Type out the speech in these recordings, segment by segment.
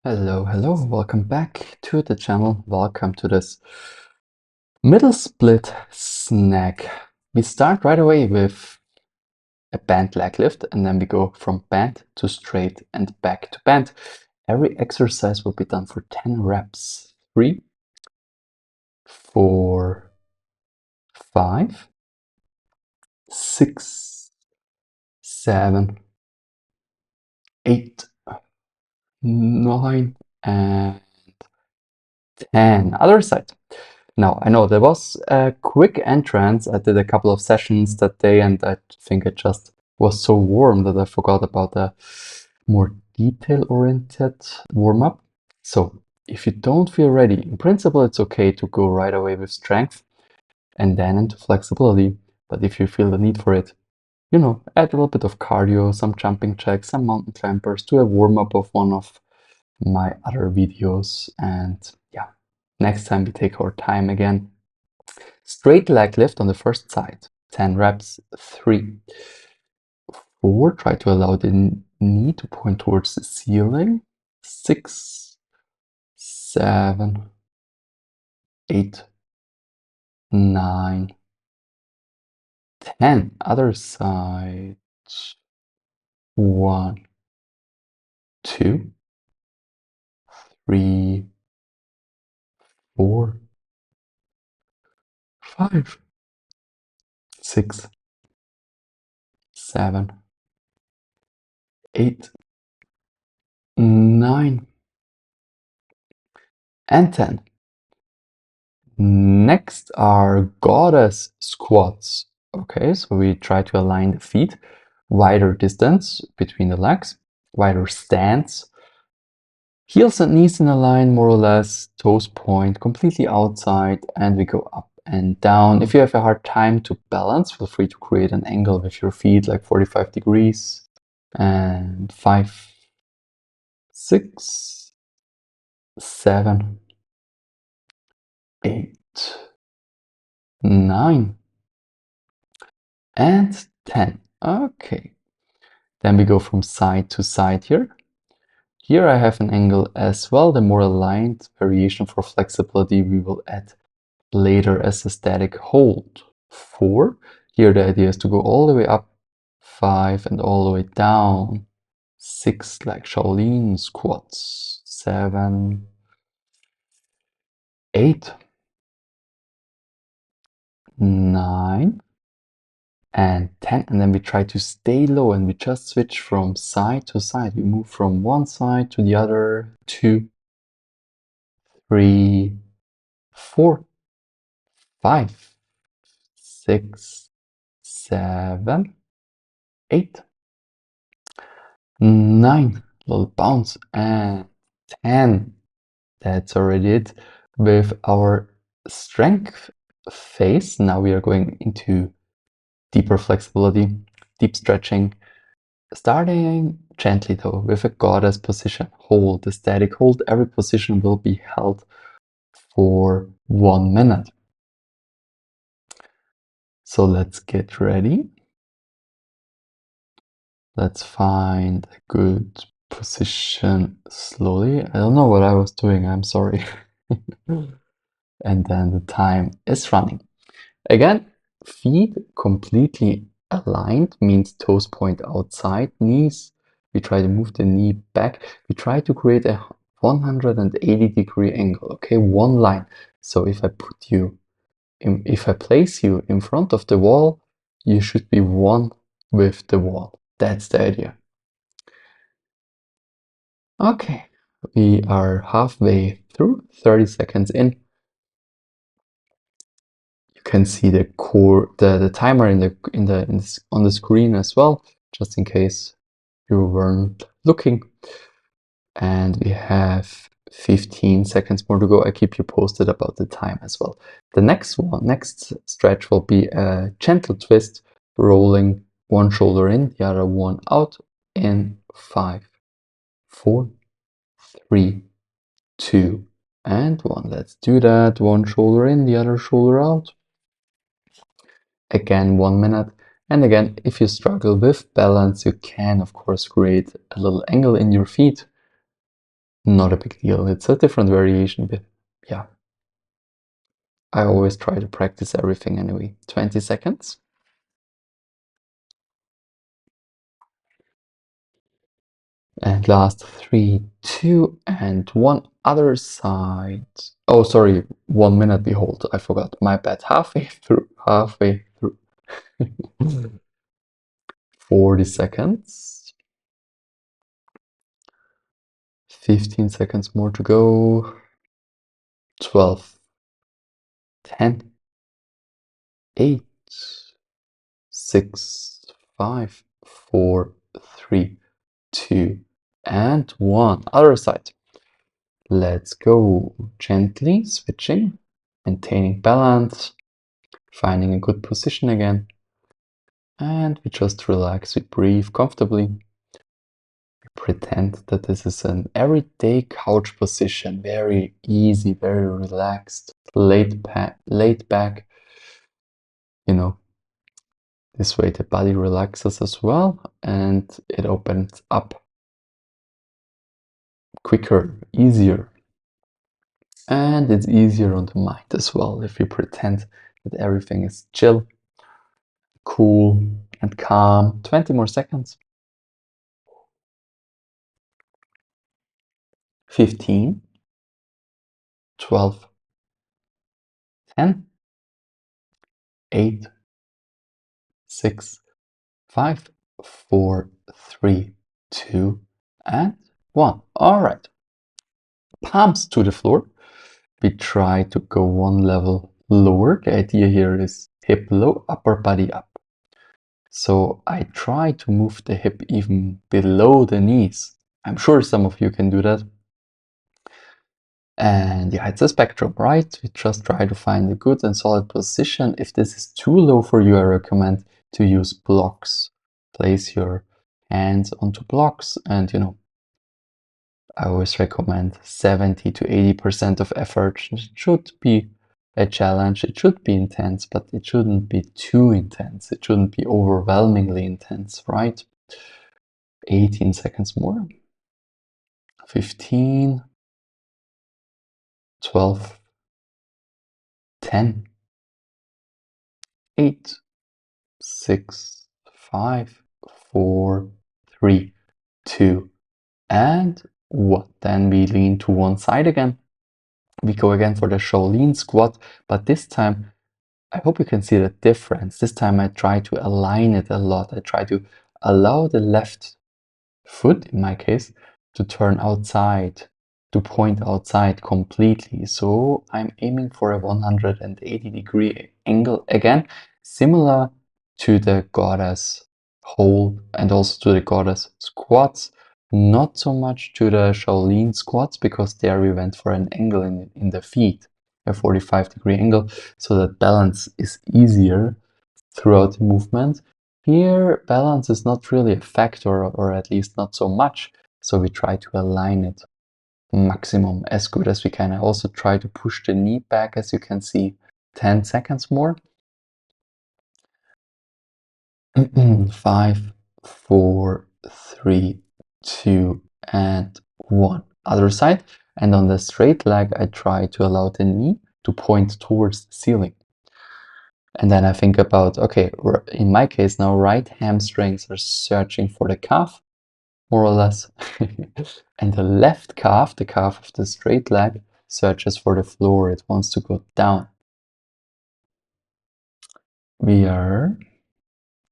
Hello, welcome back to the channel. Welcome to this middle split snag. We start right away with a bent leg lift and then we go from bent to straight and back to bent. Every exercise will be done for 10 reps. 3, 4, 5, 6, 7, 8, 9, and 10. Other side. Now, I know there was a quick entrance. I did a couple of sessions that day and I think it just was so warm that I forgot about a more detail-oriented warm-up. So if you don't feel ready, in principle, it's okay to go right away with strength and then into flexibility. But if you feel the need for it, add a little bit of cardio, some jumping jacks, some mountain climbers, do a warm-up of one of my other videos. And yeah, next time we take our time again. Straight leg lift on the first side, 10 reps, 3, 4, try to allow the knee to point towards the ceiling, 6, 7, 8, 9, 10. Other side, 1, 2, 3, 4, 5, 6, 7, 8, 9, and 10. Next are goddess squats. Okay, so we try to align the feet, wider distance between the legs, wider stance, heels and knees in a line more or less, toes point completely outside, and we go up and down. If you have a hard time to balance, feel free to create an angle with your feet like 45 degrees. And 5, 6, 7, 8, 9, and 10. Okay. Then we go from side to side here. Here I have an angle as well. The more aligned variation for flexibility we will add later as a static hold. 4. Here the idea is to go all the way up. 5 and all the way down. 6 like Shaolin Squats. 7, 8, 9, and 10. And then we try to stay low and we just switch from side to side. We move from one side to the other. 2, 3, 4, 5, 6, 7, 8, 9. Little bounce, and 10. That's already it with our strength phase. Now we are going into deeper flexibility, deep stretching, starting gently though with a goddess position. Hold the static hold. Every position will be held for 1 minute. So let's get ready. Let's find a good position slowly. I don't know what I was doing, I'm sorry. And then the time is running. Again, feet completely aligned means toes point outside, knees. We try to move the knee back. We try to create a 180-degree angle, okay? One line. So if I place you in front of the wall, you should be one with the wall. That's the idea. Okay, we are halfway through, 30 seconds in. You can see the timer on the screen as well, just in case you weren't looking. And we have 15 seconds more to go. I keep you posted about the time as well. The next stretch will be a gentle twist, rolling one shoulder in, the other one out in 5, 4, 3, 2, and 1. Let's do that. One shoulder in, the other shoulder out. Again, 1 minute. And again, if you struggle with balance, you can, of course, create a little angle in your feet. Not a big deal. It's a different variation, but yeah. I always try to practice everything anyway. 20 seconds. And last 3, 2, and 1. Other side. Oh, sorry, 1 minute behold. I forgot. My bad. Halfway through. Halfway through. 40 seconds. 15 seconds more to go. 12. 10. 8. 6. 5. 4. 3. 2. And 1. Other side. Let's go. Gently switching, maintaining balance, finding a good position again. And we just relax, we breathe comfortably. We pretend that this is an everyday couch position, very easy, very relaxed, laid back. You know, this way the body relaxes as well and it opens up quicker, easier. And it's easier on the mind as well if you pretend that everything is chill, cool, and calm. 20 more seconds. 15, 12, 10, 8, 6, 5, 4, 3, 2, and 1. All right. Palms to the floor. We try to go one level lower. The idea here is hip low, upper body up. So I try to move the hip even below the knees. I'm sure some of you can do that. And yeah, it's a spectrum, right? We just try to find a good and solid position. If this is too low for you, I recommend to use blocks. Place your hands onto blocks and, I always recommend 70 to 80% of effort. It should be a challenge. It should be intense, but it shouldn't be too intense. It shouldn't be overwhelmingly intense, right? 18 seconds more. 15, 12, 10, 8, 6, 5, 4, 3, 2, and 1. Then we lean to one side again. We go again for the Shaolin squat, but this time, I hope you can see the difference. This time I try to align it a lot. I try to allow the left foot, in my case, to turn outside, to point outside completely. So I'm aiming for a 180-degree angle again, similar to the goddess hold and also to the goddess squats. Not so much to the Shaolin squats because there we went for an angle in the feet, a 45-degree angle, so that balance is easier throughout the movement. Here, balance is not really a factor, or at least not so much, so we try to align it maximum as good as we can. I also try to push the knee back, as you can see. 10 seconds more. 5, 4, 3, 2, and 1. Other side. And on the straight leg, I try to allow the knee to point towards the ceiling. And then I think about, okay, in my case now, right hamstrings are searching for the calf, more or less. And the left calf, the calf of the straight leg, searches for the floor. It wants to go down. We are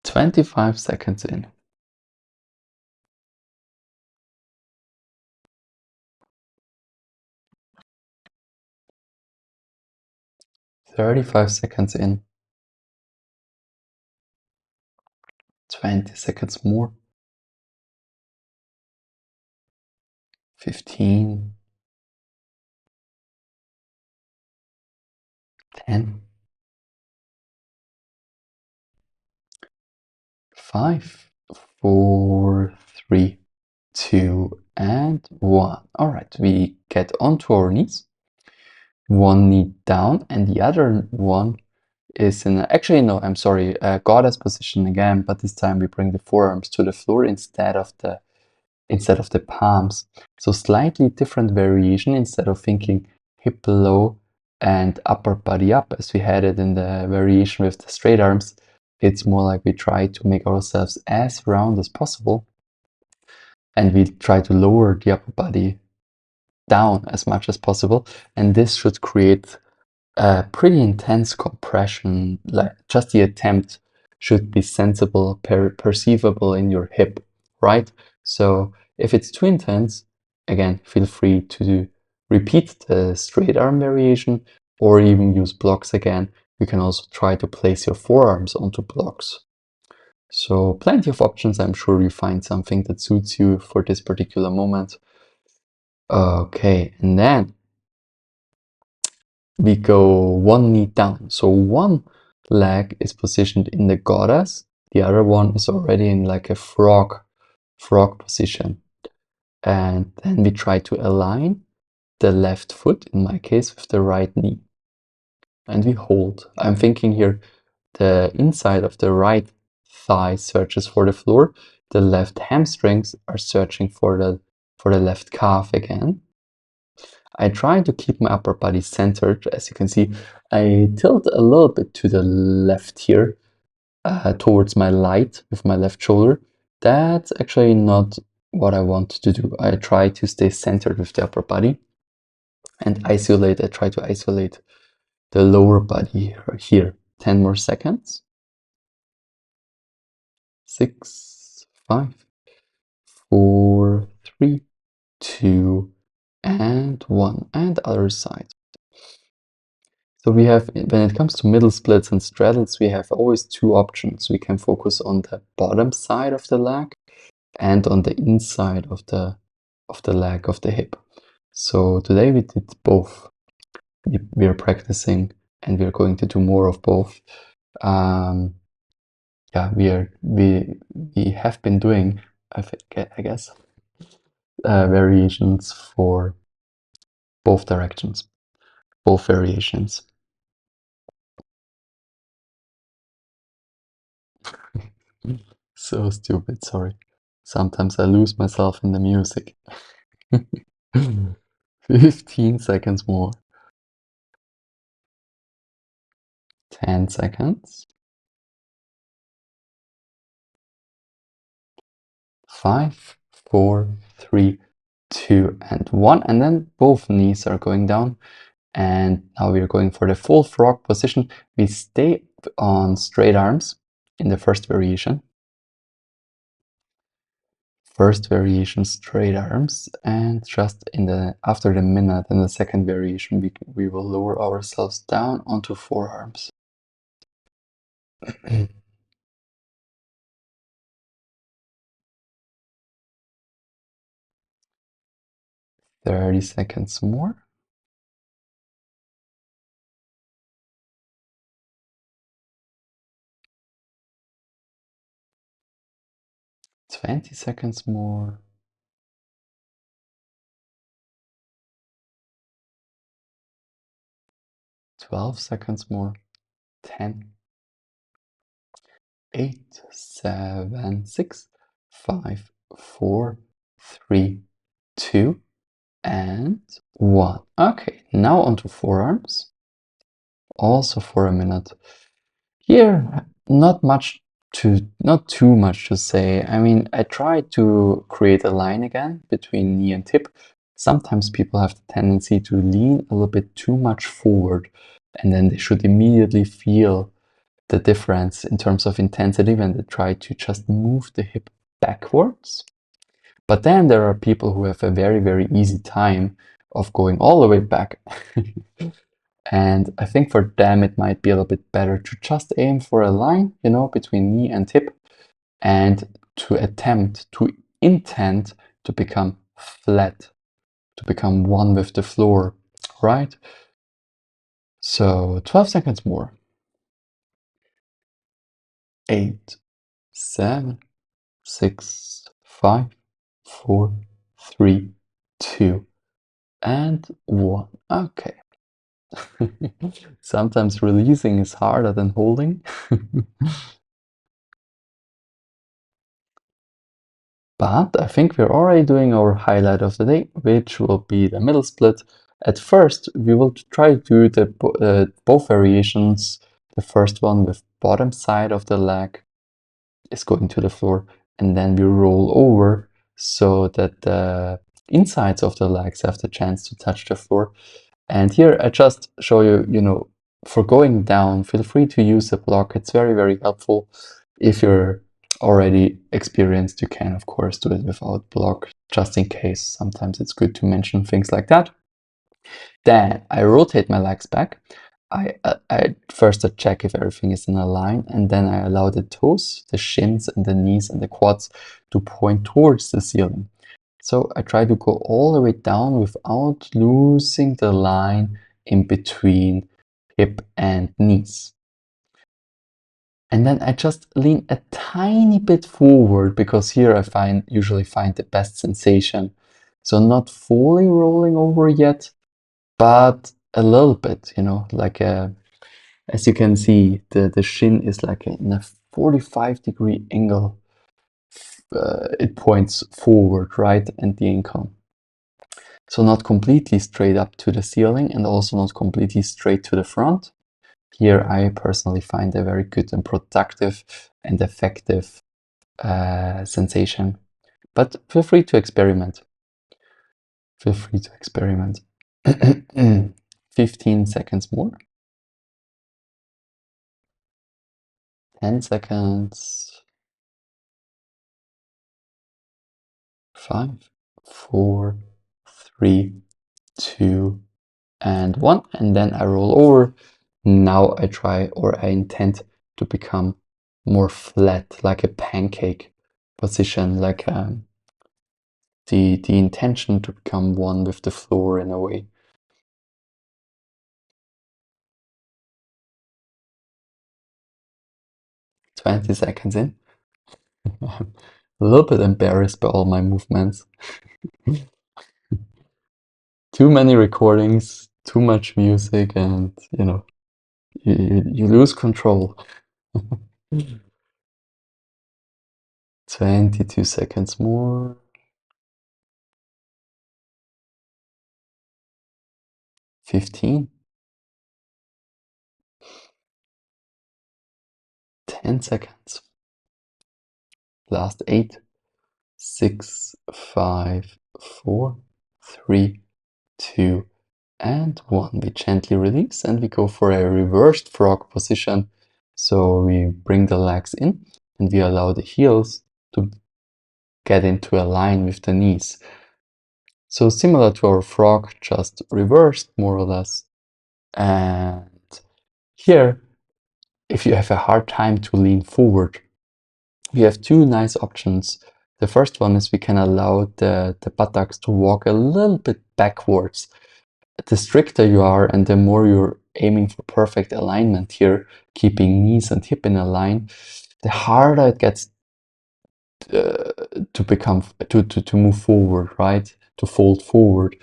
25 seconds in. 35 seconds in. 20 seconds more. 15. 10. 5, 4, 3, 2, and 1. All right, we get onto our knees. One knee down and the other one is in actually no, I'm sorry, goddess position again, but this time we bring the forearms to the floor instead of the instead of the palms. So slightly different variation. Instead of thinking hip below and upper body up as we had it in the variation with the straight arms, it's more like we try to make ourselves as round as possible, and we try to lower the upper body down as much as possible, and this should create a pretty intense compression. Like, just the attempt should be sensible, perceivable in your hip, right? So if it's too intense, again, feel free to repeat the straight arm variation or even use blocks again. You can also try to place your forearms onto blocks. So plenty of options. I'm sure you find something that suits you for this particular moment. Okay, and then we go one knee down. So one leg is positioned in the goddess, the other one is already in like a frog position. And then we try to align the left foot, in my case, with the right knee. And we hold. I'm thinking here the inside of the right thigh searches for the floor. The left hamstrings are searching for the left calf again. I try to keep my upper body centered. As you can see, I tilt a little bit to the left here, towards my light with my left shoulder. That's actually not what I want to do. I try to stay centered with the upper body and isolate. I try to isolate the lower body here. 10 more seconds. 6, 5, 4, 3, 2, and 1. And other side. So we have, when it comes to middle splits and straddles, we have always two options. We can focus on the bottom side of the leg and on the inside of the leg, of the hip. So today we did both. We are practicing and we are going to do more of both. Yeah, we have been doing, I guess, variations for both directions, both variations. So stupid, sorry. Sometimes I lose myself in the music. 15 seconds more. 10 seconds. 5, 4, 3, 2, and 1. And then both knees are going down. And now we are going for the full frog position. We stay on straight arms in the first variation. First variation, straight arms, and just after the minute in the second variation, we will lower ourselves down onto forearms. 30 seconds more. 20 seconds more. 12 seconds more. 10, 8, 7, 6, 5, 4, 3, 2, and 1. Okay, now onto forearms. Also for a minute. Here, not too much to say. I mean, I try to create a line again between knee and hip. Sometimes people have the tendency to lean a little bit too much forward, and then they should immediately feel the difference in terms of intensity when they try to just move the hip backwards. But then there are people who have a very, very easy time of going all the way back. And I think for them, it might be a little bit better to just aim for a line, between knee and hip, and to intend to become flat, to become one with the floor, right? So 12 seconds more. 8, 7, 6, 5, 4, 3, 2, and 1. Okay. Sometimes releasing is harder than holding. But I think we're already doing our highlight of the day, which will be the middle split. At first, we will try to do the both variations. The first one with bottom side of the leg is going to the floor, and then we roll over so that the insides of the legs have the chance to touch the floor. And here I just show you, for going down, feel free to use a block. It's very, very helpful. If you're already experienced, you can, of course, do it without block, just in case. Sometimes it's good to mention things like that. Then I rotate my legs back. I first check if everything is in a line, and then I allow the toes, the shins, and the knees and the quads to point towards the ceiling. So I try to go all the way down without losing the line in between hip and knees. And then I just lean a tiny bit forward because here I usually find the best sensation. So not fully rolling over yet, but a little bit, like as you can see, the shin is like in a 45-degree angle. It points forward, right, and the ankle. So not completely straight up to the ceiling and also not completely straight to the front. Here I personally find a very good and productive and effective sensation. But feel free to experiment. Feel free to experiment. 15 seconds more. 10 seconds. 5, 4, 3, 2, and 1. And then I roll over. Now I try, or I intend to become more flat, like a pancake position, like the intention to become one with the floor in a way. "20 seconds in." I'm a little bit embarrassed by all my movements. Too many recordings, too much music, and you lose control. 22 seconds more. 15. 10 seconds. Last 8. 6, 5, 4, 3, 2, and 1. We gently release and we go for a reversed frog position. So we bring the legs in and we allow the heels to get into a line with the knees. So similar to our frog, just reversed more or less. And here, if you have a hard time to lean forward, we have two nice options. The first one is we can allow the buttocks to walk a little bit backwards. The stricter you are and the more you're aiming for perfect alignment here, keeping knees and hip in a line, the harder it gets to move forward, right? To fold forward.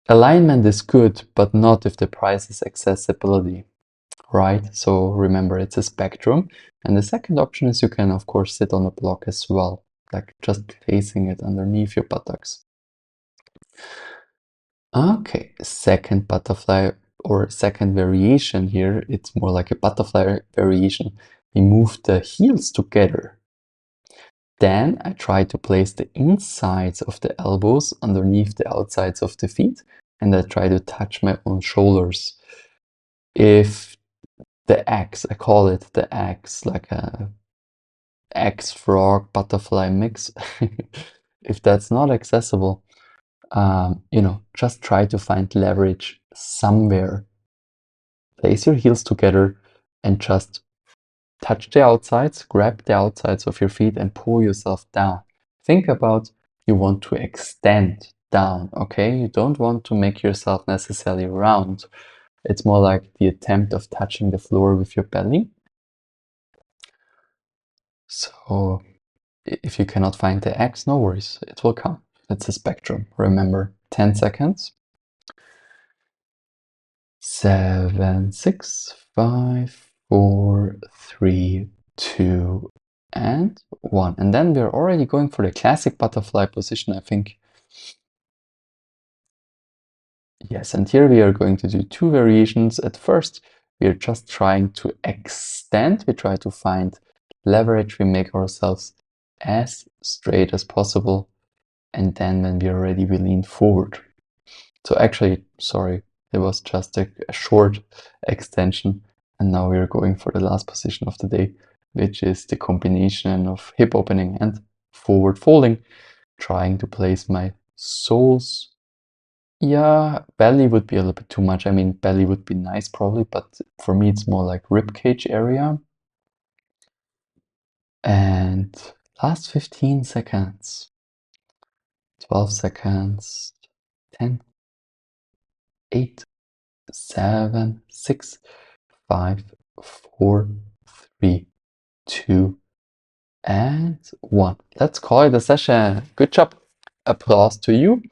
Alignment is good, but not if the price is accessibility, right? So remember, it's a spectrum. And the second option is you can, of course, sit on a block as well, like just placing it underneath your buttocks. Okay, second butterfly or second variation here, it's more like a butterfly variation. We move the heels together. Then I try to place the insides of the elbows underneath the outsides of the feet, and I try to touch my own shoulders. If the X, I call it the X, like a X frog butterfly mix. If that's not accessible, just try to find leverage somewhere. Place your heels together and just touch the outsides, grab the outsides of your feet and pull yourself down. Think about you want to extend down, okay? You don't want to make yourself necessarily round. It's more like the attempt of touching the floor with your belly. So if you cannot find the X, no worries, it will come. It's a spectrum. Remember, 10 seconds. 7, 6, 5, 4, 3, 2, and 1. And then we're already going for the classic butterfly position, I think. Yes, and here we are going to do 2 variations. At first, we are just trying to extend. We try to find leverage. We make ourselves as straight as possible. And then when we are ready, we lean forward. So actually, sorry, it was just a short extension. And now we are going for the last position of the day, which is the combination of hip opening and forward folding, trying to place my soles. Yeah, belly would be a little bit too much. I mean, belly would be nice probably, but for me it's more like rib cage area. And last 15 seconds, 12 seconds, 10, 8, 7, 6, 5, 4, 3, 2, and 1. Let's call it a session. Good job. Applause to you.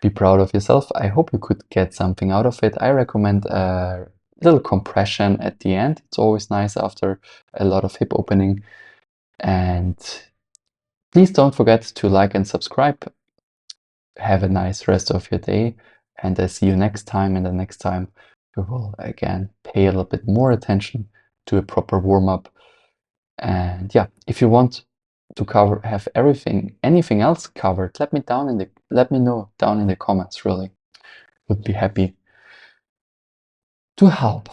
Be proud of yourself. I hope you could get something out of it. I recommend a little compression at the end. It's always nice after a lot of hip opening. And please don't forget to like and subscribe. Have a nice rest of your day. And I see you next time. And the next time we will again pay a little bit more attention to a proper warm-up. And yeah, if you want to have anything else covered, let me know down in the comments, really. Would be happy to help.